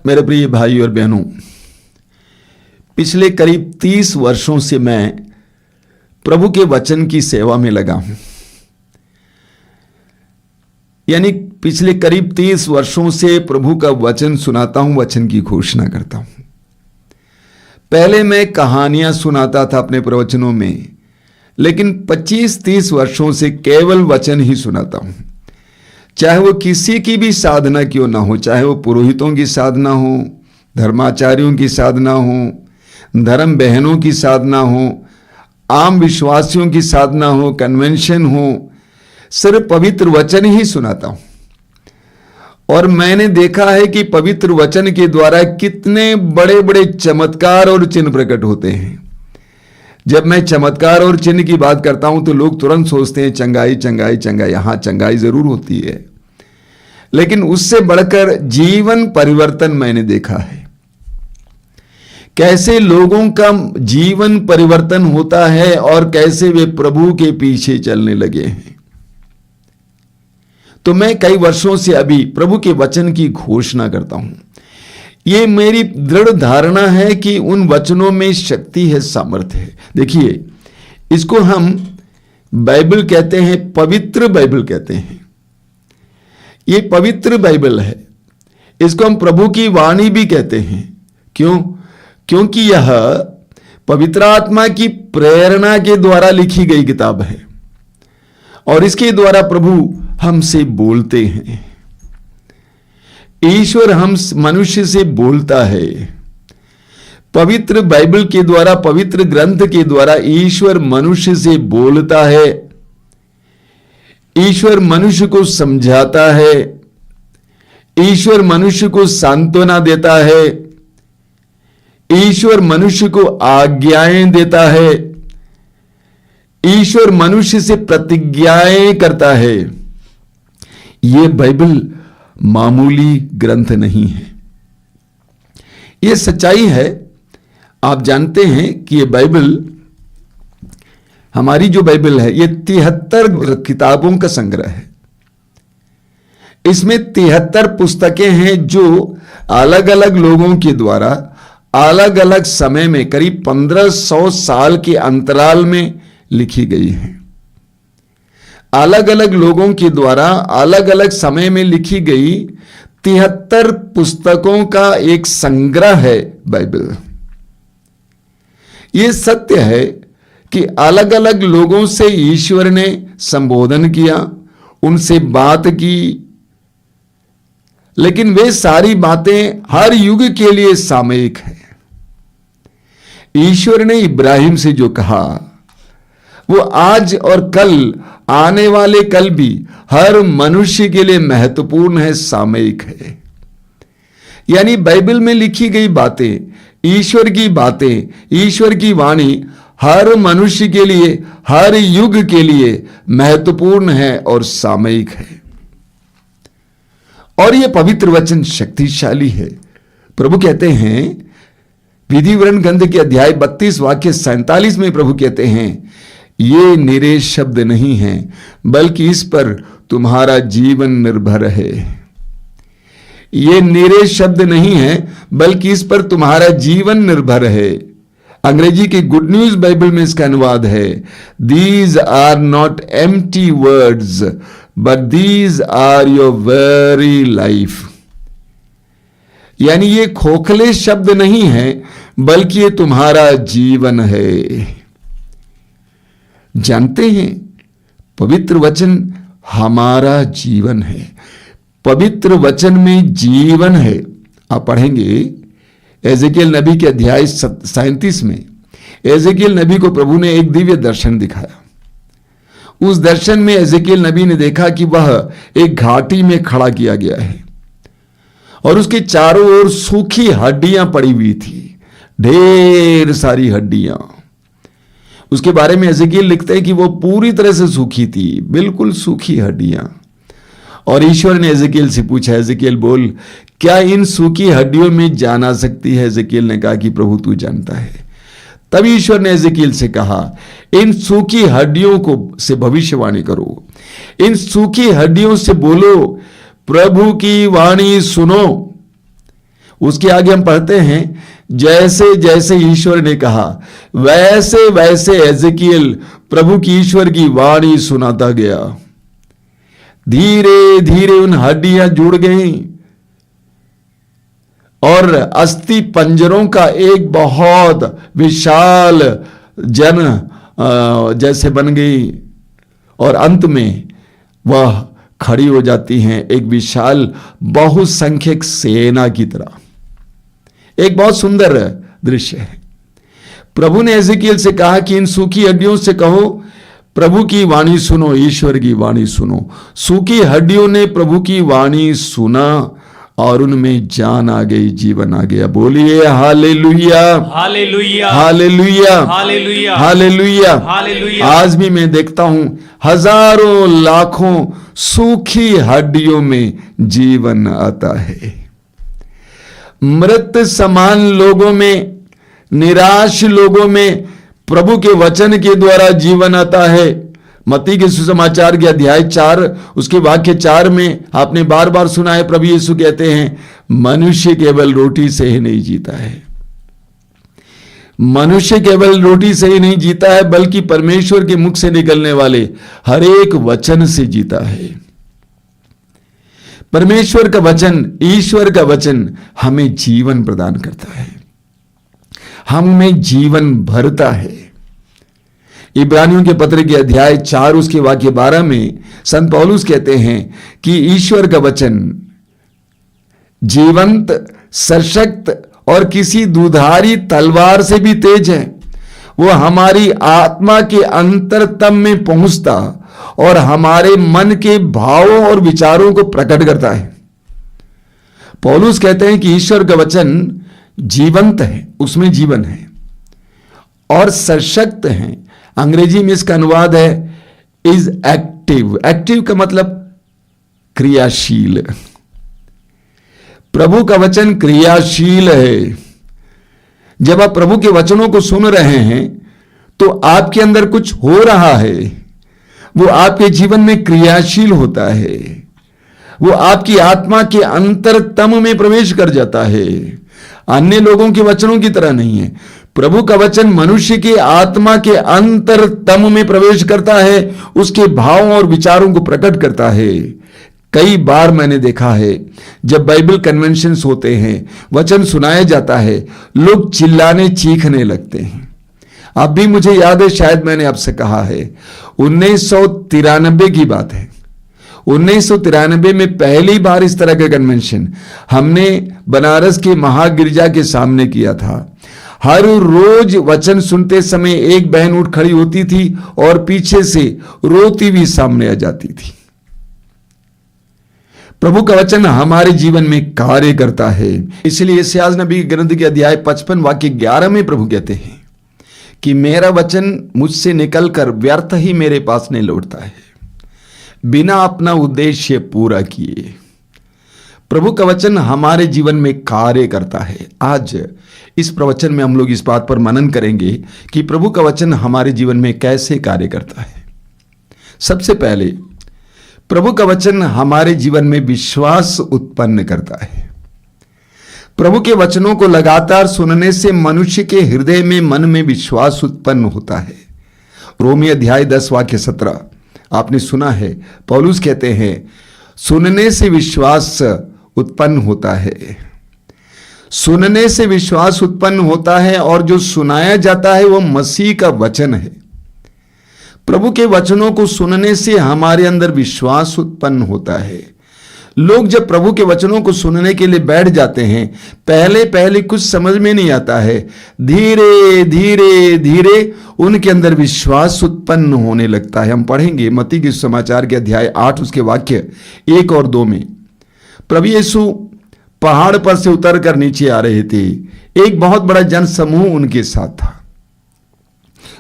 मेरे प्रिय भाई और बहनों, पिछले करीब 30 वर्षों से मैं प्रभु के वचन की सेवा में लगा हूं। यानी पिछले करीब 30 वर्षों से प्रभु का वचन सुनाता हूं, वचन की घोषणा करता हूं। पहले मैं कहानियां सुनाता था अपने प्रवचनों में, लेकिन 25-30 वर्षों से केवल वचन ही सुनाता हूं। चाहे वो किसी की भी साधना क्यों ना हो, चाहे वो पुरोहितों की साधना हो, धर्माचार्यों की साधना हो, धर्म बहनों की साधना हो, आम विश्वासियों की साधना हो, कन्वेंशन हो, सिर्फ पवित्र वचन ही सुनाता हूं। और मैंने देखा है कि पवित्र वचन के द्वारा कितने बड़े बड़े चमत्कार और चिन्ह प्रकट होते हैं। जब मैं चमत्कार और चिन्ह की बात करता हूं तो लोग तुरंत सोचते हैं चंगाई चंगाई चंगाई। हां, चंगाई जरूर होती है, लेकिन उससे बढ़कर जीवन परिवर्तन मैंने देखा है। कैसे लोगों का जीवन परिवर्तन होता है और कैसे वे प्रभु के पीछे चलने लगे हैं। तो मैं कई वर्षों से अभी प्रभु के वचन की घोषणा करता हूं। यह मेरी दृढ़ धारणा है कि उन वचनों में शक्ति है, सामर्थ्य है। देखिए, इसको हम बाइबल कहते हैं, पवित्र बाइबल कहते हैं। ये पवित्र बाइबल है। इसको हम प्रभु की वाणी भी कहते हैं। क्यों? क्योंकि यह पवित्र आत्मा की प्रेरणा के द्वारा लिखी गई किताब है और इसके द्वारा प्रभु हमसे बोलते हैं। ईश्वर हम मनुष्य से बोलता है। पवित्र बाइबल के द्वारा, पवित्र ग्रंथ के द्वारा ईश्वर मनुष्य से बोलता है। ईश्वर मनुष्य को समझाता है। ईश्वर मनुष्य को सांत्वना देता है। ईश्वर मनुष्य को आज्ञाएं देता है। ईश्वर मनुष्य से प्रतिज्ञाएं करता है। यह बाइबल मामूली ग्रंथ नहीं है, यह सच्चाई है। आप जानते हैं कि यह बाइबल, हमारी जो बाइबल है, यह 73 किताबों का संग्रह है। इसमें 73 पुस्तकें हैं जो अलग अलग लोगों के द्वारा अलग अलग समय में करीब 1500 साल के अंतराल में लिखी गई हैं। अलग अलग लोगों के द्वारा अलग अलग समय में लिखी गई 73 पुस्तकों का एक संग्रह है बाइबल। यह सत्य है कि अलग अलग लोगों से ईश्वर ने संबोधन किया, उनसे बात की, लेकिन वे सारी बातें हर युग के लिए सामयिक है। ईश्वर ने इब्राहिम से जो कहा वो आज और कल, आने वाले कल भी हर मनुष्य के लिए महत्वपूर्ण है, सामयिक है। यानी बाइबल में लिखी गई बातें, ईश्वर की बातें, ईश्वर की वाणी हर मनुष्य के लिए, हर युग के लिए महत्वपूर्ण है और सामयिक है। और यह पवित्र वचन शक्तिशाली है। प्रभु कहते हैं, विधि विवरण ग्रंथ के अध्याय 32 वाक्य 47 में प्रभु कहते हैं, ये निरे शब्द नहीं है, बल्कि इस पर तुम्हारा जीवन निर्भर है। ये निरे शब्द नहीं है, बल्कि इस पर तुम्हारा जीवन निर्भर है। अंग्रेजी की गुड न्यूज बाइबल में इसका अनुवाद है, these are not empty words but these are your very life. यानी ये खोखले शब्द नहीं है, बल्कि ये तुम्हारा जीवन है। जानते हैं, पवित्र वचन हमारा जीवन है। पवित्र वचन में जीवन है। आप पढ़ेंगे एजेकियल नबी के अध्याय 37 में, एजेकियल नबी को प्रभु ने एक दिव्य दर्शन दिखाया। उस दर्शन में एजेकियल नबी ने देखा कि वह एक घाटी में खड़ा किया गया है और उसके चारों ओर सूखी हड्डियां पड़ी हुई थी, ढेर सारी हड्डियां। उसके बारे में एजेकियल लिखते हैं कि वो पूरी तरह से सूखी थी, बिल्कुल सूखी हड्डियां। और ईश्वर ने एजेकियल से पूछा, एजेकियल बोल, क्या इन सूखी हड्डियों में जान आ सकती है? एजेकियल ने कहा कि प्रभु तू जानता है। तब ईश्वर ने एजेकियल से कहा, इन सूखी हड्डियों को से भविष्यवाणी करो, इन सूखी हड्डियों से बोलो, प्रभु की वाणी सुनो। उसके आगे हम पढ़ते हैं, जैसे जैसे ईश्वर ने कहा वैसे वैसे एजेकियल प्रभु की ईश्वर की वाणी सुनाता गया। धीरे धीरे उन हड्डियां जुड़ गईं और अस्थि पंजरों का एक बहुत विशाल जन जैसे बन गई और अंत में वह खड़ी हो जाती हैं एक विशाल बहुसंख्यक सेना की तरह। एक बहुत सुंदर दृश्य है। प्रभु ने एजेकियल से कहा कि इन सूखी हड्डियों से कहो प्रभु की वाणी सुनो, ईश्वर की वाणी सुनो। सूखी हड्डियों ने प्रभु की वाणी सुना और उनमें जान आ गई, जीवन आ गया। बोलिए hallelujah, hallelujah, hallelujah, hallelujah, hallelujah. Hallelujah. आज भी मैं देखता हूं हजारों लाखों सूखी हड्डियों में जीवन आता है। मृत समान लोगों में, निराश लोगों में प्रभु के वचन के द्वारा जीवन आता है। मत्ती के सुसमाचार के अध्याय 4 उसके वाक्य 4 में आपने बार बार सुना है, प्रभु यीशु कहते हैं मनुष्य केवल रोटी से ही नहीं जीता है। मनुष्य केवल रोटी से ही नहीं जीता है बल्कि परमेश्वर के मुख से निकलने वाले हर एक वचन से जीता है। परमेश्वर का वचन, ईश्वर का वचन हमें जीवन प्रदान करता है, हमें जीवन भरता है। इब्रानियों के पत्र के अध्याय 4 उसके वाक्य 12 में संत पौलुस कहते हैं कि ईश्वर का वचन जीवंत, सशक्त और किसी दुधारी तलवार से भी तेज है। वो हमारी आत्मा के अंतरतम में पहुंचता और हमारे मन के भावों और विचारों को प्रकट करता है। पौलुस कहते हैं कि ईश्वर का वचन जीवंत है, उसमें जीवन है, और सशक्त है। अंग्रेजी में इसका अनुवाद है इज एक्टिव। एक्टिव का मतलब क्रियाशील। प्रभु का वचन क्रियाशील है। जब आप प्रभु के वचनों को सुन रहे हैं तो आपके अंदर कुछ हो रहा है, वो आपके जीवन में क्रियाशील होता है, वो आपकी आत्मा के अंतरतम में प्रवेश कर जाता है। अन्य लोगों के वचनों की तरह नहीं है। प्रभु का वचन मनुष्य के आत्मा के अंतरतम में प्रवेश करता है, उसके भावों और विचारों को प्रकट करता है। कई बार मैंने देखा है जब बाइबल कन्वेंशंस होते हैं, वचन सुनाया जाता है, लोग चिल्लाने चीखने लगते हैं। अब भी मुझे याद है, शायद मैंने आपसे कहा है, 1993 की बात है। 1993 में पहली बार इस तरह का कन्वेंशन हमने बनारस के महागिरजा के सामने किया था। हर रोज वचन सुनते समय एक बहन उठ खड़ी होती थी और पीछे से रोती हुई सामने आ जाती थी। प्रभु का वचन हमारे जीवन में कार्य करता है। इसलिए यशायाह नबी के ग्रंथ के अध्याय 55 वाक्य 11 में प्रभु कहते हैं कि मेरा वचन मुझसे निकलकर व्यर्थ ही मेरे पास नहीं लौटता है, बिना अपना उद्देश्य पूरा किए। प्रभु का वचन हमारे जीवन में कार्य करता है। आज इस प्रवचन में हम लोग इस बात पर मनन करेंगे कि प्रभु का वचन हमारे जीवन में कैसे कार्य करता है। सबसे पहले प्रभु का वचन हमारे जीवन में विश्वास उत्पन्न करता है। प्रभु के वचनों को लगातार सुनने से मनुष्य के हृदय में, मन में विश्वास उत्पन्न होता है। रोमी अध्याय 10 वाक्य 17 आपने सुना है, पौलुस कहते हैं सुनने से विश्वास उत्पन्न होता है। सुनने से विश्वास उत्पन्न होता है और जो सुनाया जाता है वो मसीह का वचन है। प्रभु के वचनों को सुनने से हमारे अंदर विश्वास उत्पन्न होता है। लोग जब प्रभु के वचनों को सुनने के लिए बैठ जाते हैं, पहले पहले कुछ समझ में नहीं आता है, धीरे धीरे धीरे उनके अंदर विश्वास उत्पन्न होने लगता है। हम पढ़ेंगे मत्ती के समाचार के अध्याय 8 उसके वाक्य 1 और 2 में। प्रभु यीशु पहाड़ पर से उतर कर नीचे आ रहे थे, एक बहुत बड़ा जन समूह उनके साथ था।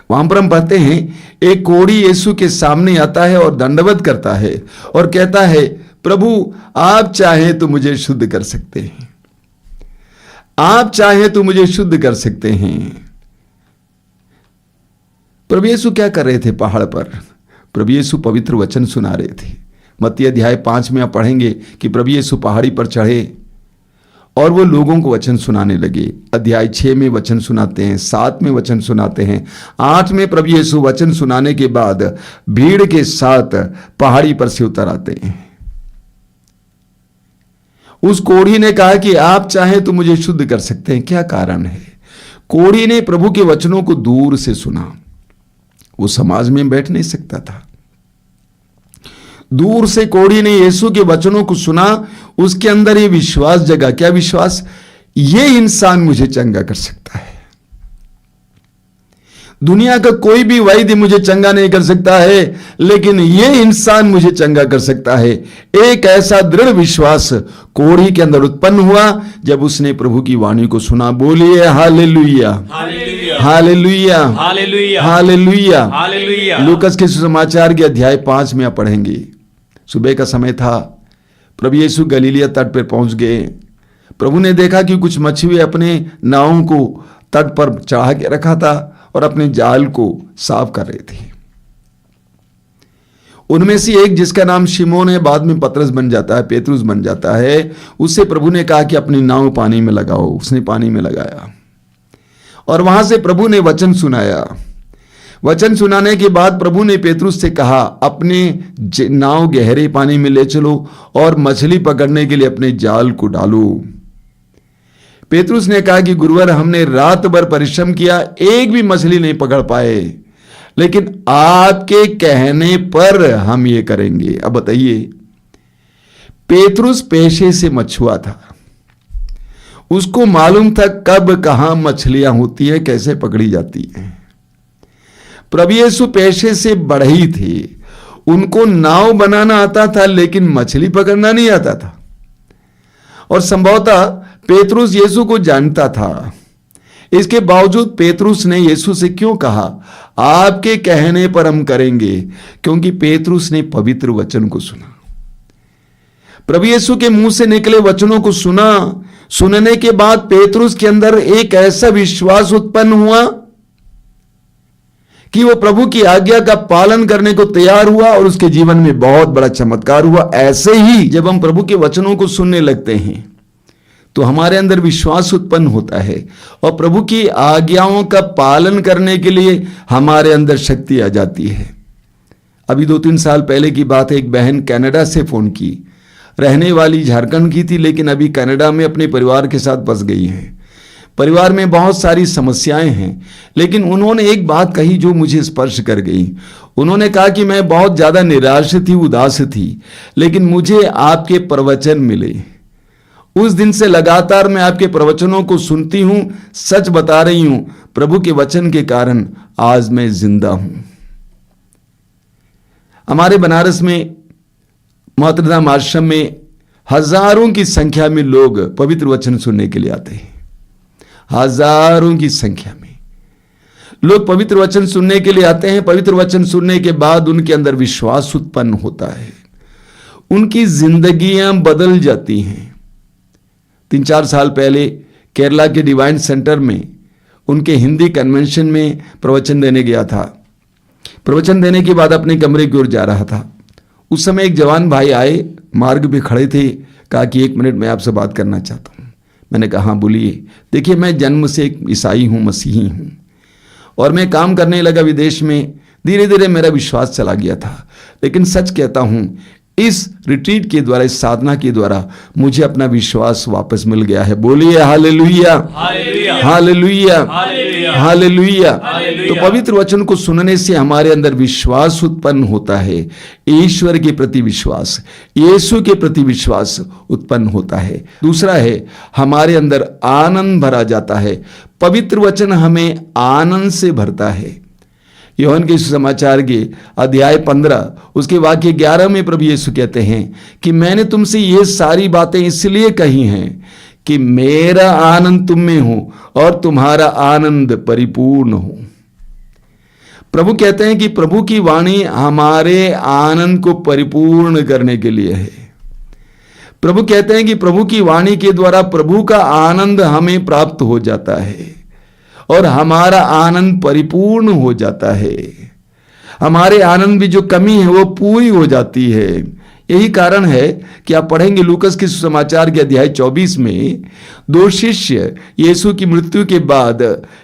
वहां पर हम पढ़ते हैं एक कोढ़ी यीशु के सामने आता है और दंडवत करता है और कहता है, प्रभु आप चाहे तो मुझे शुद्ध कर सकते हैं, आप चाहे तो मुझे शुद्ध कर सकते हैं। प्रभु यीशु क्या कर रहे थे पहाड़ पर? प्रभु यीशु पवित्र वचन सुना रहे थे। मत्ती अध्याय 5 में आप पढ़ेंगे कि प्रभु यीशु पहाड़ी पर चढ़े और वो लोगों को वचन सुनाने लगे। अध्याय 6 में वचन सुनाते हैं, 7 में वचन सुनाते हैं, 8 में प्रभु यीशु वचन सुनाने के बाद भीड़ के साथ पहाड़ी पर से उतर आते हैं। उस कोढ़ी ने कहा कि आप चाहें तो मुझे शुद्ध कर सकते हैं, क्या कारण है? कोढ़ी ने प्रभु के वचनों को दूर से सुना, वो समाज में बैठ नहीं सकता था। दूर से कोढ़ी ने यीशु के वचनों को सुना, उसके अंदर ये विश्वास जगा। क्या विश्वास? ये इंसान मुझे चंगा कर सकता है। दुनिया का कोई भी वैद्य मुझे चंगा नहीं कर सकता है, लेकिन ये इंसान मुझे चंगा कर सकता है। एक ऐसा दृढ़ विश्वास कोढ़ी के अंदर उत्पन्न हुआ जब उसने प्रभु की वाणी को सुना। बोलिए hallelujah, hallelujah, hallelujah, hallelujah, hallelujah. लूकस के सुसमाचार के अध्याय 5 में आप पढ़ेंगे। सुबह का समय था, प्रभु यीशु गलीलिया तट पर पहुंच गए। प्रभु ने देखा कि कुछ मछुए अपने नावों को तट पर चढ़ा के रखा था और अपने जाल को साफ कर रहे थे। उनमें से एक, जिसका नाम शिमोन है, बाद में पतरस बन जाता है, पेतरुस बन जाता है, उससे प्रभु ने कहा कि अपनी नाव पानी में लगाओ। उसने पानी में लगाया और वहां से प्रभु ने वचन सुनाया। वचन सुनाने के बाद प्रभु ने पेतरुस से कहा, अपने नाव गहरे पानी में ले चलो और मछली पकड़ने के लिए अपने जाल को डालो। पेतरुस ने कहा कि गुरुवर, हमने रात भर परिश्रम किया, एक भी मछली नहीं पकड़ पाए, लेकिन आपके कहने पर हम ये करेंगे। अब बताइए, पेतरुस पेशे से मछुआ था, उसको मालूम था कब कहां मछलियां होती है, कैसे पकड़ी जाती हैं। प्रभु यीशु पेशे से बढ़ई थे, उनको नाव बनाना आता था लेकिन मछली पकड़ना नहीं आता था। और संभवतः पेतरुस यीशु को जानता था। इसके बावजूद पेतरुस ने यीशु से क्यों कहा, आपके कहने पर हम करेंगे? क्योंकि पेतरुस ने पवित्र वचन को सुना। प्रभु यीशु के मुंह से निकले वचनों को सुना। सुनने के बाद पेतरुस के अंदर एक ऐसा विश्वास उत्पन्न हुआ कि वो प्रभु की आज्ञा का पालन करने को तैयार हुआ और उसके जीवन में बहुत बड़ा चमत्कार हुआ। ऐसे ही जब हम प्रभु के वचनों को सुनने लगते हैं तो हमारे अंदर विश्वास उत्पन्न होता है और प्रभु की आज्ञाओं का पालन करने के लिए हमारे अंदर शक्ति आ जाती है। अभी 2-3 साल पहले की बात है, एक बहन कनाडा से फोन की, रहने वाली झारखंड की थी, लेकिन अभी कनाडा में अपने परिवार के साथ बस गई है। परिवार में बहुत सारी समस्याएं हैं, लेकिन उन्होंने एक बात कही जो मुझे स्पर्श कर गई। उन्होंने कहा कि मैं बहुत ज़्यादा निराश थी, उदास थी, लेकिन मुझे आपके प्रवचन मिले। उस दिन से लगातार मैं आपके प्रवचनों को सुनती हूं। सच बता रही हूं, प्रभु के वचन के कारण आज मैं जिंदा हूं। हमारे बनारस में मोहतरम आश्रम में हजारों की संख्या में लोग पवित्र वचन सुनने के लिए आते हैं। हजारों की संख्या में लोग पवित्र वचन सुनने के लिए आते हैं। पवित्र वचन सुनने के बाद उनके अंदर विश्वास उत्पन्न होता है, उनकी जिंदगियां बदल जाती हैं। 3-4 साल पहले केरला के डिवाइन सेंटर में उनके हिंदी कन्वेंशन में प्रवचन देने गया था। प्रवचन देने के बाद अपने कमरे की ओर जा रहा था। उस समय एक जवान भाई आए, मार्ग पे खड़े थे, कहा कि 1 मिनट मैं आपसे बात करना चाहता हूँ। मैंने कहा हाँ बोलिए। देखिए, मैं जन्म से एक ईसाई हूँ, मसीही हूँ, और मैं काम करने लगा विदेश में। धीरे धीरे मेरा विश्वास चला गया था, लेकिन सच कहता हूँ इस रिट्रीट के द्वारा, इस साधना के द्वारा मुझे अपना विश्वास वापस मिल गया है। बोलिए हालेलुया, हालेलुया, हालेलुया। तो पवित्र वचन को सुनने से हमारे अंदर विश्वास उत्पन्न होता है, ईश्वर के प्रति विश्वास, यीशु के प्रति विश्वास उत्पन्न होता है। दूसरा है, हमारे अंदर आनंद भरा जाता है। पवित्र वचन हमें आनंद से भरता है। यूहन्ना के सुसमाचार के अध्याय 15 उसके वाक्य 11 में प्रभु यीशु कहते हैं कि मैंने तुमसे ये सारी बातें इसलिए कही हैं कि मेरा आनंद तुम में हो और तुम्हारा आनंद परिपूर्ण हो। प्रभु कहते हैं कि प्रभु की वाणी हमारे आनंद को परिपूर्ण करने के लिए है। प्रभु कहते हैं कि प्रभु की वाणी के द्वारा प्रभु का आनंद हमें प्राप्त हो जाता है और हमारा आनंद परिपूर्ण हो जाता है। हमारे आनंद में जो कमी है वो पूरी हो जाती है। यही कारण है कि आप पढ़ेंगे लूकस के सुसमाचार के अध्याय 24 में 2 शिष्य यीशु की मृत्यु के बाद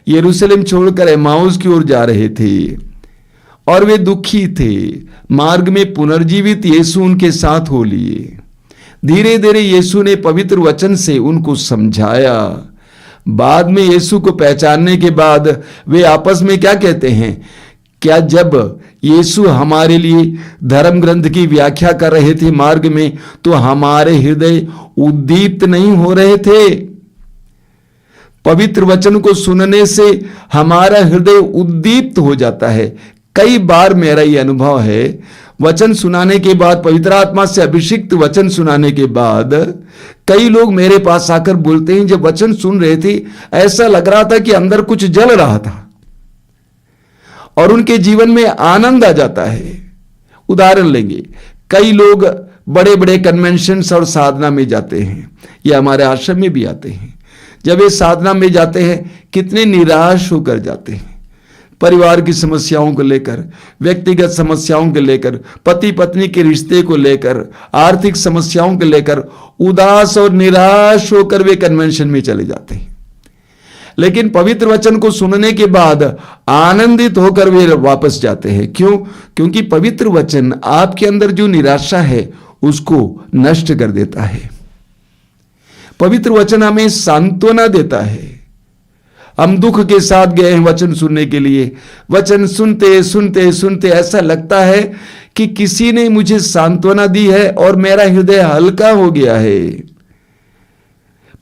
यरूशलेम छोड़कर एमाउस की ओर जा रहे थे और वे दुखी थे। मार्ग में पुनर्जीवित यीशु उनके साथ हो लिए। धीरे धीरे यीशु ने पवित्र वचन से उनको समझाया। बाद में यीशु को पहचानने के बाद वे आपस में क्या कहते हैं, क्या जब यीशु हमारे लिए धर्म ग्रंथ की व्याख्या कर रहे थे मार्ग में, तो हमारे हृदय उद्दीप्त नहीं हो रहे थे? पवित्र वचन को सुनने से हमारा हृदय उद्दीप्त हो जाता है। कई बार मेरा यह अनुभव है, वचन सुनाने के बाद, पवित्र आत्मा से अभिषिक्त वचन सुनाने के बाद कई लोग मेरे पास आकर बोलते हैं, जब वचन सुन रहे थे ऐसा लग रहा था कि अंदर कुछ जल रहा था और उनके जीवन में आनंद आ जाता है। उदाहरण लेंगे, कई लोग बड़े बड़े कन्वेंशंस और साधना में जाते हैं, या हमारे आश्रम में भी आते हैं। जब ये साधना में जाते हैं कितने निराश होकर जाते हैं, परिवार की समस्याओं को लेकर, व्यक्तिगत समस्याओं को लेकर, पति पत्नी के रिश्ते को लेकर, आर्थिक समस्याओं को लेकर उदास और निराश होकर वे कन्वेंशन में चले जाते हैं। लेकिन पवित्र वचन को सुनने के बाद आनंदित होकर वे वापस जाते हैं। क्यों? क्योंकि पवित्र वचन आपके अंदर जो निराशा है उसको नष्ट कर देता है। पवित्र वचन हमें सांत्वना देता है। हम दुख के साथ गए हैं वचन सुनने के लिए, वचन सुनते सुनते सुनते ऐसा लगता है कि किसी ने मुझे सांत्वना दी है और मेरा हृदय हल्का हो गया है।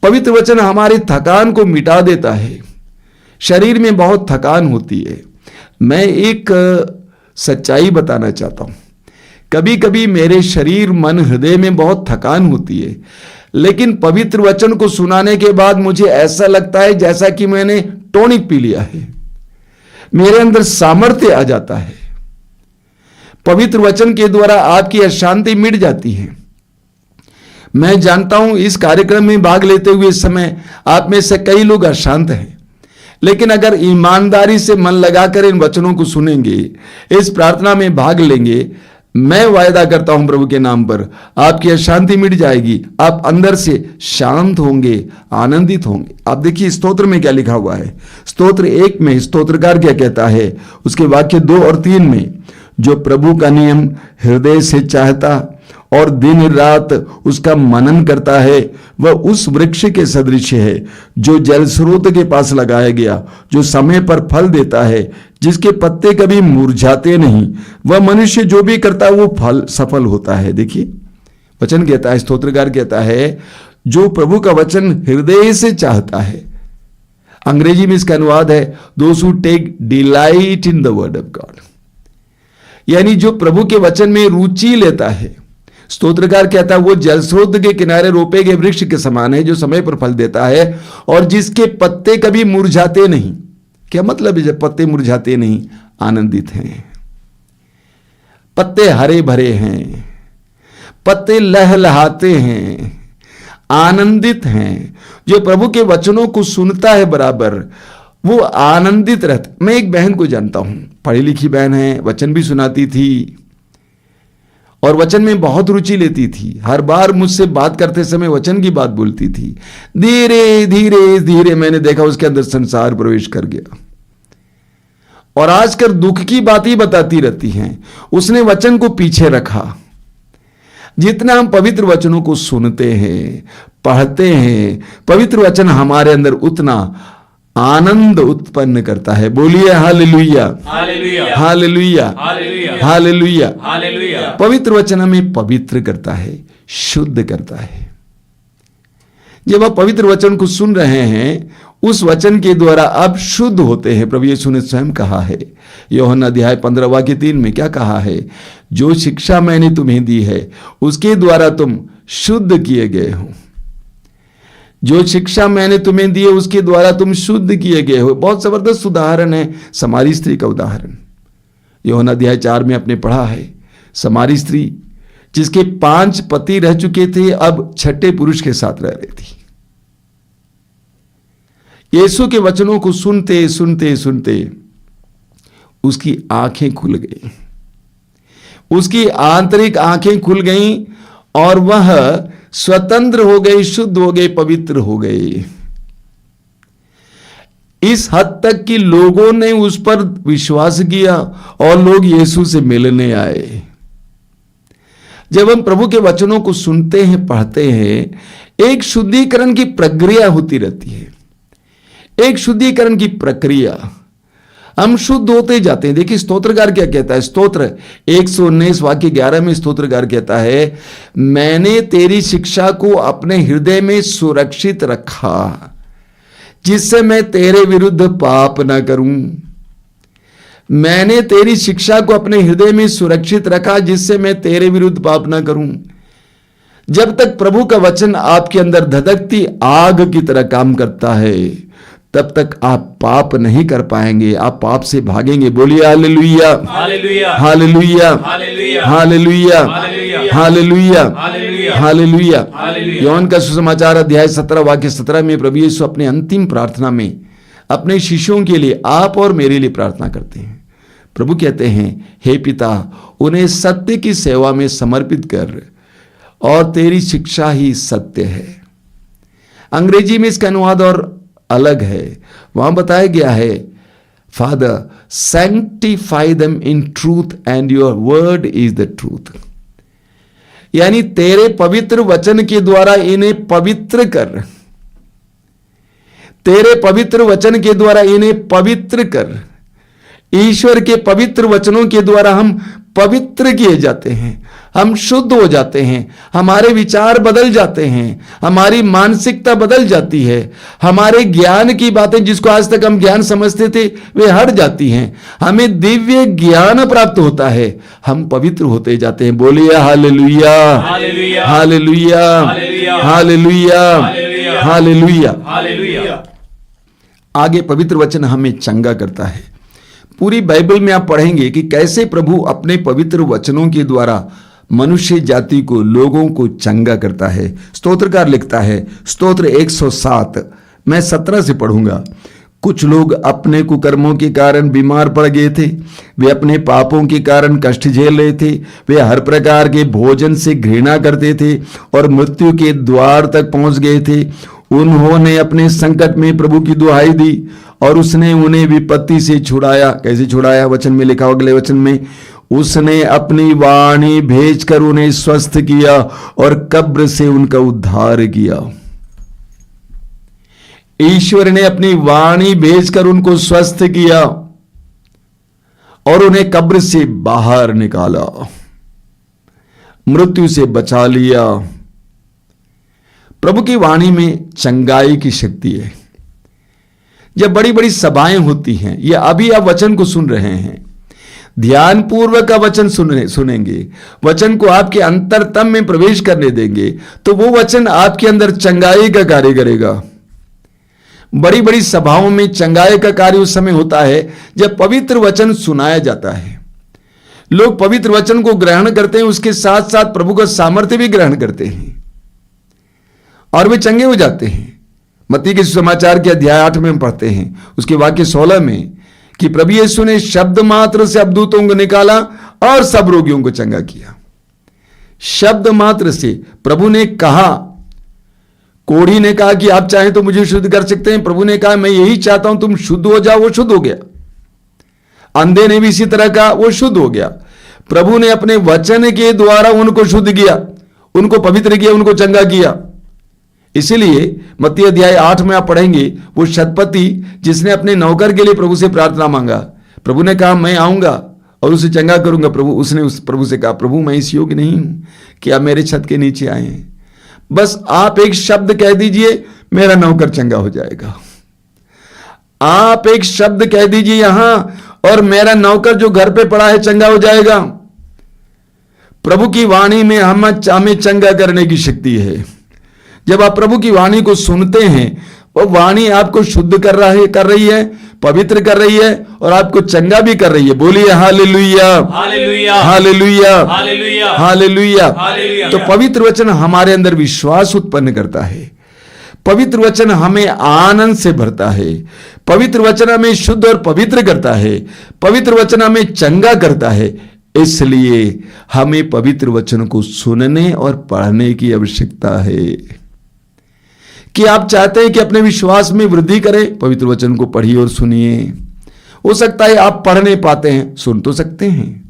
पवित्र वचन हमारी थकान को मिटा देता है। शरीर में बहुत थकान होती है। मैं एक सच्चाई बताना चाहता हूं। कभी कभी मेरे शरीर, मन, हृदय में बहुत थकान होती है, लेकिन पवित्र वचन को सुनाने के बाद मुझे ऐसा लगता है जैसा कि मैंने टॉनिक पी लिया है। मेरे अंदर सामर्थ्य आ जाता है। पवित्र वचन के द्वारा आपकी अशांति मिट जाती है। मैं जानता हूं इस कार्यक्रम में भाग लेते हुए इस समय आप में से कई लोग अशांत हैं, लेकिन अगर ईमानदारी से मन लगाकर इन वचनों को सुनेंगे, इस प्रार्थना में भाग लेंगे, मैं वायदा करता हूं प्रभु के नाम पर, आपकी अशांति मिट जाएगी। आप अंदर से शांत होंगे, आनंदित होंगे। आप देखिए स्तोत्र में क्या लिखा हुआ है। स्तोत्र 1 में स्तोत्रकार क्या कहता है, उसके वाक्य 2 और 3 में, जो प्रभु का नियम हृदय से चाहता और दिन रात उसका मनन करता है, वह उस वृक्ष के सदृश है जो जल स्रोत के पास लगाया गया, जो समय पर फल देता है, जिसके पत्ते कभी मुरझाते नहीं। वह मनुष्य जो भी करता है वो फल सफल होता है। देखिए वचन कहता है, स्तोत्रकार कहता है, जो प्रभु का वचन हृदय से चाहता है। अंग्रेजी में इसका अनुवाद है, those who take delight in the word of God, यानी जो प्रभु के वचन में रुचि लेता है। स्तोत्रकार कहता है वो जल स्रोत के किनारे रोपे गए वृक्ष के समान है, जो समय पर फल देता है और जिसके पत्ते कभी मुरझाते नहीं। क्या मतलब है जब पत्ते मुरझाते नहीं? आनंदित हैं, पत्ते हरे भरे हैं, पत्ते लहलहाते हैं, आनंदित हैं। जो प्रभु के वचनों को सुनता है बराबर, वो आनंदित रहता। मैं एक बहन को जानता हूं, पढ़ी लिखी बहन है, वचन भी सुनाती थी और वचन में बहुत रुचि लेती थी। हर बार मुझसे बात करते समय वचन की बात बोलती थी। धीरे धीरे धीरे मैंने देखा उसके अंदर संसार प्रवेश कर गया और आजकल दुख की बात ही बताती रहती हैं। उसने वचन को पीछे रखा। जितना हम पवित्र वचनों को सुनते हैं, पढ़ते हैं, पवित्र वचन हमारे अंदर उतना आनंद उत्पन्न करता है। बोलिए hallelujah, hallelujah, hallelujah, hallelujah, hallelujah. पवित्र वचन हमें पवित्र करता है, शुद्ध करता है। जब आप पवित्र वचन को सुन रहे हैं, उस वचन के द्वारा आप शुद्ध होते हैं। प्रभु यीशु ने स्वयं कहा है, यूहन्ना अध्याय 15 वाक्य 3 में क्या कहा है, जो शिक्षा मैंने तुम्हें दी है उसके द्वारा तुम शुद्ध किए गए हो। जो शिक्षा मैंने तुम्हें दी है उसके द्वारा तुम शुद्ध किए गए हो। बहुत जबरदस्त उदाहरण है समारी स्त्री का उदाहरण। यूहन्ना अध्याय 4 में आपने पढ़ा है, समारी स्त्री जिसके 5 पति रह चुके थे, अब 6ठे पुरुष के साथ रह रही थी। यीशु के वचनों को सुनते सुनते सुनते उसकी आंखें खुल गई, उसकी आंतरिक आंखें खुल गईं और वह स्वतंत्र हो गए, शुद्ध हो गए, पवित्र हो गए। इस हद तक कि लोगों ने उस पर विश्वास किया और लोग यीशु से मिलने आए। जब हम प्रभु के वचनों को सुनते हैं, पढ़ते हैं, एक शुद्धिकरण की प्रक्रिया होती रहती है, एक शुद्धिकरण की प्रक्रिया। हम शुद्ध होते जाते हैं। देखिए स्तोत्रकार क्या कहता है, स्तोत्र 119 वाक्य 11 में स्तोत्रकार कहता है, मैंने तेरी शिक्षा को अपने हृदय में सुरक्षित रखा जिससे मैं तेरे विरुद्ध पाप न करूं। मैंने तेरी शिक्षा को अपने हृदय में सुरक्षित रखा जिससे मैं तेरे विरुद्ध पाप न करूं। जब तक प्रभु का वचन आपके अंदर धधकती आग की तरह काम करता है, तब तक आप पाप नहीं कर पाएंगे, आप पाप से भागेंगे। बोलिए hallelujah, hallelujah, hallelujah, hallelujah, hallelujah, hallelujah. Yohan का सुसमाचार अध्याय 17 वाक्य 17 में प्रभु यीशु अपने अंतिम प्रार्थना में अपने शिष्यों के लिए, आप और मेरे लिए प्रार्थना करते हैं। प्रभु कहते हैं, हे पिता, उन्हें सत्य की सेवा में समर्पित कर, और तेरी शिक्षा ही सत्य है। अंग्रेजी में इसका अनुवाद और अलग है। वहां बताया गया है, father sanctify them in truth and your word is the truth. यानी तेरे पवित्र वचन के द्वारा इन्हें पवित्र कर, तेरे पवित्र वचन के द्वारा इन्हें पवित्र कर। ईश्वर के पवित्र वचनों के द्वारा हम पवित्र किए जाते हैं, हम शुद्ध हो जाते हैं, हमारे विचार बदल जाते हैं, हमारी मानसिकता बदल जाती है, हमारे ज्ञान की बातें जिसको आज तक हम ज्ञान समझते थे वे हट जाती हैं, हमें दिव्य ज्ञान प्राप्त होता है, हम पवित्र होते जाते हैं। बोलिए hallelujah, hallelujah, hallelujah, hallelujah, hallelujah. आगे पवित्र वचन हमें चंगा करता है। पूरी बाइबल में आप पढ़ेंगे कि कैसे प्रभु अपने पवित्र वचनों के द्वारा मनुष्य जाति को, लोगों को चंगा करता है। स्तोत्रकार लिखता है, स्तोत्र 107 मैं 17 से पढ़ूंगा। कुछ लोग अपने कुकर्मों के कारण बीमार पड़ गए थे, वे अपने पापों के कारण कष्ट झेल रहे थे, वे हर प्रकार के भोजन से घृणा करते थे और मृत्यु के द्वार तक पहुंच गए थे। उन्होंने अपने संकट में प्रभु की दुहाई दी और उसने उन्हें विपत्ति से छुड़ाया। कैसे छुड़ाया? वचन में लिखा, अगले वचन में, उसने अपनी वाणी भेजकर उन्हें स्वस्थ किया और कब्र से उनका उद्धार किया। ईश्वर ने अपनी वाणी भेजकर उनको स्वस्थ किया और उन्हें कब्र से बाहर निकाला, मृत्यु से बचा लिया। प्रभु की वाणी में चंगाई की शक्ति है। जब बड़ी बड़ी सभाएं होती हैं, या अभी आप वचन को सुन रहे हैं, ध्यान पूर्वक का वचन सुनेंगे, वचन को आपके अंतरतम में प्रवेश करने देंगे, तो वो वचन आपके अंदर चंगाई का कार्य करेगा। बड़ी बड़ी सभाओं में चंगाई का कार्य उस समय होता है जब पवित्र वचन सुनाया जाता है। लोग पवित्र वचन को ग्रहण करते हैं, उसके साथ साथ प्रभु का सामर्थ्य भी ग्रहण करते हैं और वे चंगे हो जाते हैं। मत्ती के सुसमाचार के अध्याय 8 में हम पढ़ते हैं, उसके वाक्य 16 में, कि प्रभु यीशु ने शब्द मात्र से अबदूतों को निकाला और सब रोगियों को चंगा किया। शब्द मात्र से प्रभु ने कहा, कोढ़ी ने कहा कि आप चाहें तो मुझे शुद्ध कर सकते हैं, प्रभु ने कहा मैं यही चाहता हूं तुम शुद्ध हो जाओ, वो शुद्ध हो गया। अंधे ने भी इसी तरह कहा, वो शुद्ध हो गया। प्रभु ने अपने वचन के द्वारा उनको शुद्ध किया, उनको पवित्र किया, उनको चंगा किया। इसीलिए मत्ती अध्याय 8 में आप पढ़ेंगे, वो शतपति जिसने अपने नौकर के लिए प्रभु से प्रार्थना मांगा, प्रभु ने कहा मैं आऊंगा और उसे चंगा करूंगा। उसने उस प्रभु से कहा, प्रभु मैं इस योग्य नहीं हूं कि आप मेरे छत के नीचे आए हैं, बस आप एक शब्द कह दीजिए मेरा नौकर चंगा हो जाएगा। आप एक शब्द कह दीजिए यहां और मेरा नौकर जो घर पे पड़ा है चंगा हो जाएगा। प्रभु की वाणी में हमें चंगा करने की शक्ति है। जब आप प्रभु की वाणी को सुनते हैं, वो वाणी आपको शुद्ध कर रही है, पवित्र कर रही है और आपको चंगा भी कर रही है। बोलिए hallelujah, hallelujah, hallelujah, hallelujah, hallelujah. तो पवित्र वचन हमारे अंदर विश्वास उत्पन्न करता है। पवित्र वचन हमें आनंद से भरता है। पवित्र वचन हमें शुद्ध और पवित्र करता है। पवित्र वचन हमें चंगा करता है। इसलिए हमें पवित्र वचन को सुनने और पढ़ने की आवश्यकता है। कि आप चाहते हैं कि अपने विश्वास में वृद्धि करें, पवित्र वचन को पढ़िए और सुनिए। हो सकता है आप पढ़ नहीं पाते हैं, सुन तो सकते हैं।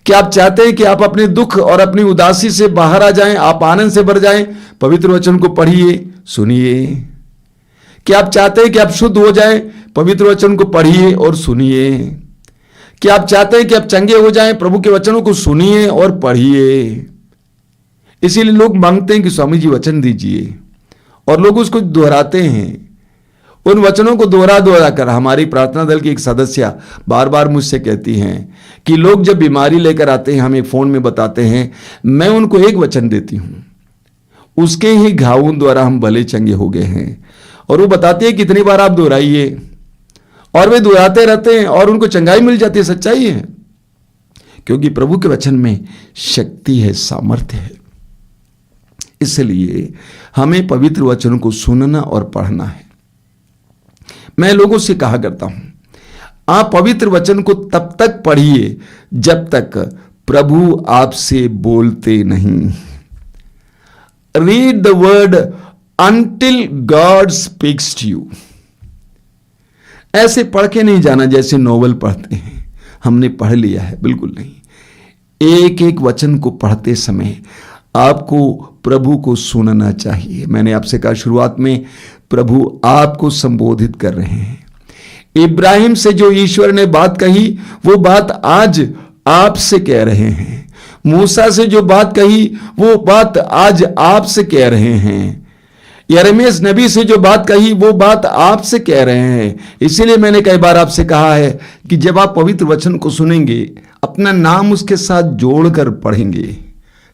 कि आप चाहते हैं कि आप अपने दुख और अपनी उदासी से बाहर आ जाएं, आप आनंद से भर जाएं, पवित्र वचन को पढ़िए, सुनिए। कि आप चाहते हैं कि आप शुद्ध हो जाएं, पवित्र वचन को पढ़िए और सुनिए। कि आप चाहते हैं कि आप चंगे हो जाएं, प्रभु के वचनों को सुनिए और पढ़िए। इसीलिए लोग मांगते हैं कि स्वामी जी वचन दीजिए, और लोग उसको दोहराते हैं। उन वचनों को दोहरा दोहरा कर, हमारी प्रार्थना दल की एक सदस्य बार बार मुझसे कहती हैं कि लोग जब बीमारी लेकर आते हैं, हमें फोन में बताते हैं, मैं उनको एक वचन देती हूं, उसके ही घावों द्वारा हम भले चंगे हो गए हैं। और वो बताती है कितनी बार आप दोहराइए, और वे दोहराते रहते हैं और उनको चंगाई मिल जाती है। सच्चाई है, क्योंकि प्रभु के वचन में शक्ति है, सामर्थ्य है। इसलिए हमें पवित्र वचन को सुनना और पढ़ना है। मैं लोगों से कहा करता हूं, आप पवित्र वचन को तब तक पढ़िए जब तक प्रभु आपसे बोलते नहीं। Read the word until God speaks to you. ऐसे पढ़ के नहीं जाना जैसे नोवेल पढ़ते हैं, हमने पढ़ लिया है, बिल्कुल नहीं। एक एक वचन को पढ़ते समय आपको प्रभु को सुनना चाहिए। मैंने आपसे कहा शुरुआत में, प्रभु आपको संबोधित कर रहे हैं। इब्राहिम से जो ईश्वर ने बात कही, वो बात आज आपसे कह रहे हैं। मूसा से जो बात कही, वो बात आज आपसे कह रहे हैं। यिर्मयाह नबी से जो बात कही, वो बात आपसे कह रहे हैं। इसीलिए मैंने कई बार आपसे कहा है कि जब आप पवित्र वचन को सुनेंगे, अपना नाम उसके साथ जोड़कर पढ़ेंगे।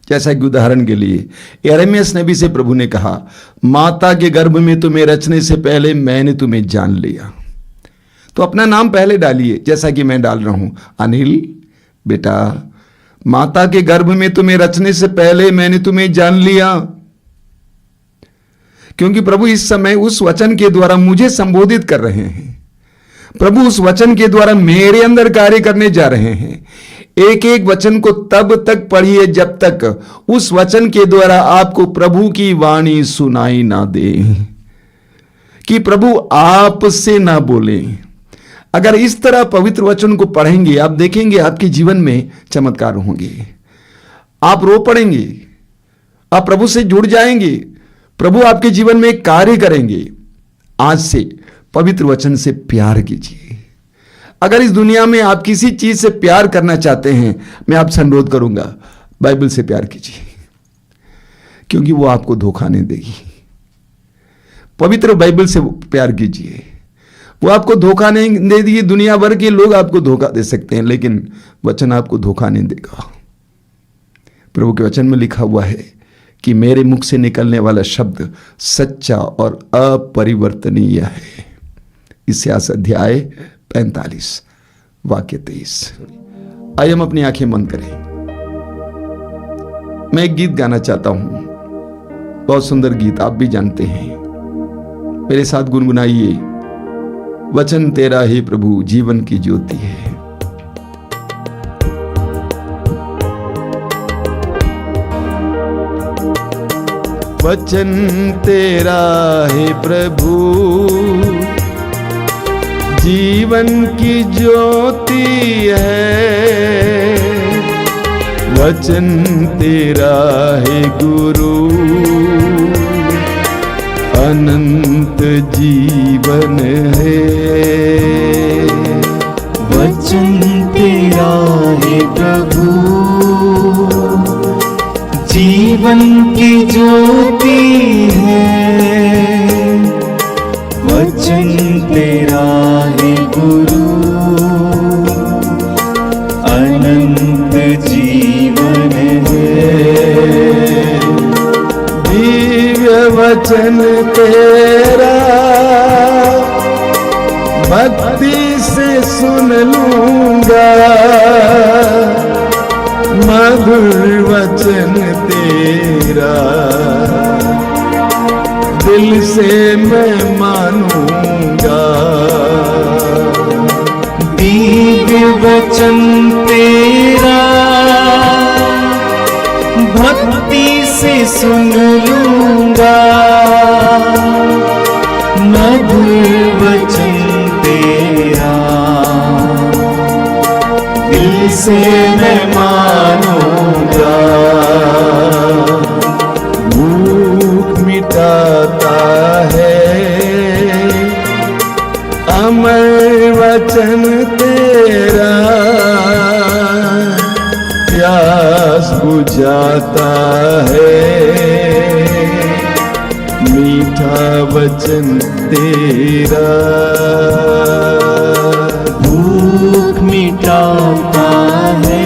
जैसा कि उदाहरण के लिए यिर्मयाह नबी से प्रभु ने कहा, माता के गर्भ में तुम्हें रचने से पहले मैंने तुम्हें जान लिया। तो अपना नाम पहले डालिए, जैसा कि मैं डाल रहा हूं। अनिल बेटा, माता के गर्भ में तुम्हें रचने से पहले मैंने तुम्हें जान लिया। क्योंकि प्रभु इस समय उस वचन के द्वारा मुझे संबोधित कर रहे हैं। प्रभु उस वचन के द्वारा मेरे अंदर कार्य करने जा रहे हैं। एक एक वचन को तब तक पढ़िए जब तक उस वचन के द्वारा आपको प्रभु की वाणी सुनाई ना दे, कि प्रभु आपसे ना बोले। अगर इस तरह पवित्र वचन को पढ़ेंगे, आप देखेंगे आपके जीवन में चमत्कार होंगे। आप रो पड़ेंगे, आप प्रभु से जुड़ जाएंगे, प्रभु आपके जीवन में कार्य करेंगे। आज से पवित्र वचन से प्यार कीजिए। अगर इस दुनिया में आप किसी चीज से प्यार करना चाहते हैं, मैं आपसे अनुरोध करूंगा, बाइबल से प्यार कीजिए, क्योंकि वो आपको धोखा नहीं देगी। पवित्र बाइबल से प्यार कीजिए, वो आपको धोखा नहीं देगी। दुनिया भर के लोग आपको धोखा दे सकते हैं, लेकिन वचन आपको धोखा नहीं देगा। प्रभु के वचन में लिखा हुआ है कि मेरे मुख से निकलने वाला शब्द सच्चा और अपरिवर्तनीय है। इतिहास अध्याय 45 वाक्य 23। आइए हम अपनी आंखें बंद करें। मैं एक गीत गाना चाहता हूं, बहुत सुंदर गीत, आप भी जानते हैं। मेरे साथ गुनगुनाइए। वचन तेरा ही प्रभु जीवन की ज्योति है। वचन तेरा है प्रभु जीवन की ज्योति है। वचन तेरा है गुरु अनंत जीवन है। वचन तेरा है प्रभु जीवन की ज्योति है। वचन तेरा है गुरु अनंत जीवन है। दिव्य वचन तेरा भक्ति से सुन लूंगा। मधुर वचन तेरा दिल से मैं मानूंगा। दिव्य वचन तेरा भक्ति से सुन लूंगा, मधुर वचन तेरा दिल से मैं मानूंगा। भूख मिटाता है अमर वचन तेरा, प्यास बुझाता है मीठा वचन तेरा। भूख मिटाता है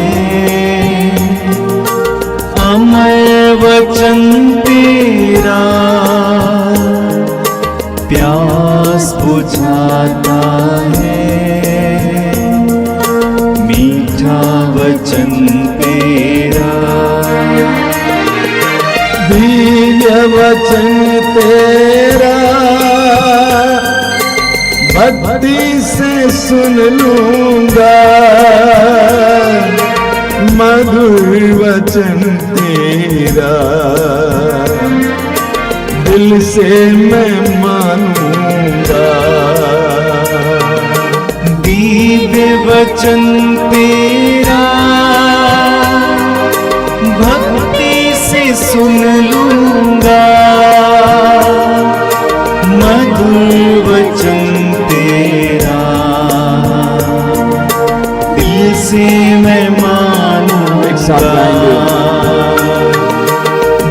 अमर वचन तेरा, प्यास बुझाता है मीठा वचन तेरा। दिव्य वचन तेरा भक्ति से सुन लूंगा, मधुर वचन तेरा दिल से मैं मानूंगा। दिव्य वचन तेरा भक्ति से सुन लूंगा, मधुर वचन तेरा दिल से मैं मानूंगा।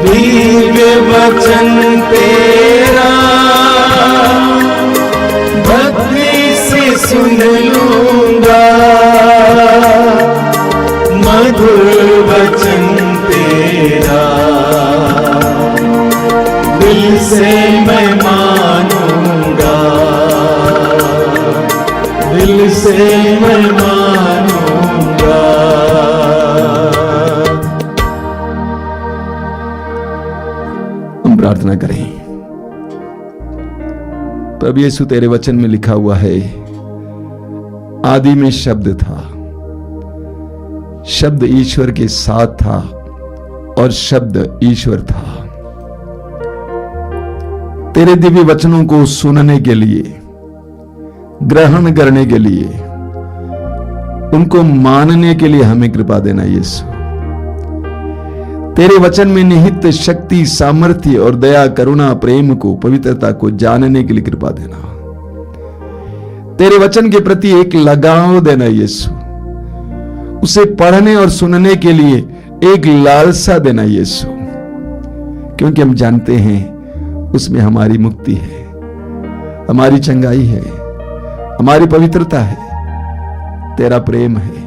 दिव्य वचन तेरा भक्ति से सुन लूंगा, मधुर वचन तेरा दिल से मैं मानूंगा, दिल से मैं मानूंगा। हम प्रार्थना करें। प्रभु यीशु, तेरे वचन में लिखा हुआ है, आदि में शब्द था, शब्द ईश्वर के साथ था और शब्द ईश्वर था। तेरे दिव्य वचनों को सुनने के लिए, ग्रहण करने के लिए, उनको मानने के लिए हमें कृपा देना यीशु। तेरे वचन में निहित शक्ति, सामर्थ्य और दया, करुणा, प्रेम को, पवित्रता को जानने के लिए कृपा देना। तेरे वचन के प्रति एक लगाव देना यीशु, उसे पढ़ने और सुनने के लिए एक लालसा देना यीशु, क्योंकि हम जानते हैं उसमें हमारी मुक्ति है, हमारी चंगाई है, हमारी पवित्रता है, तेरा प्रेम है।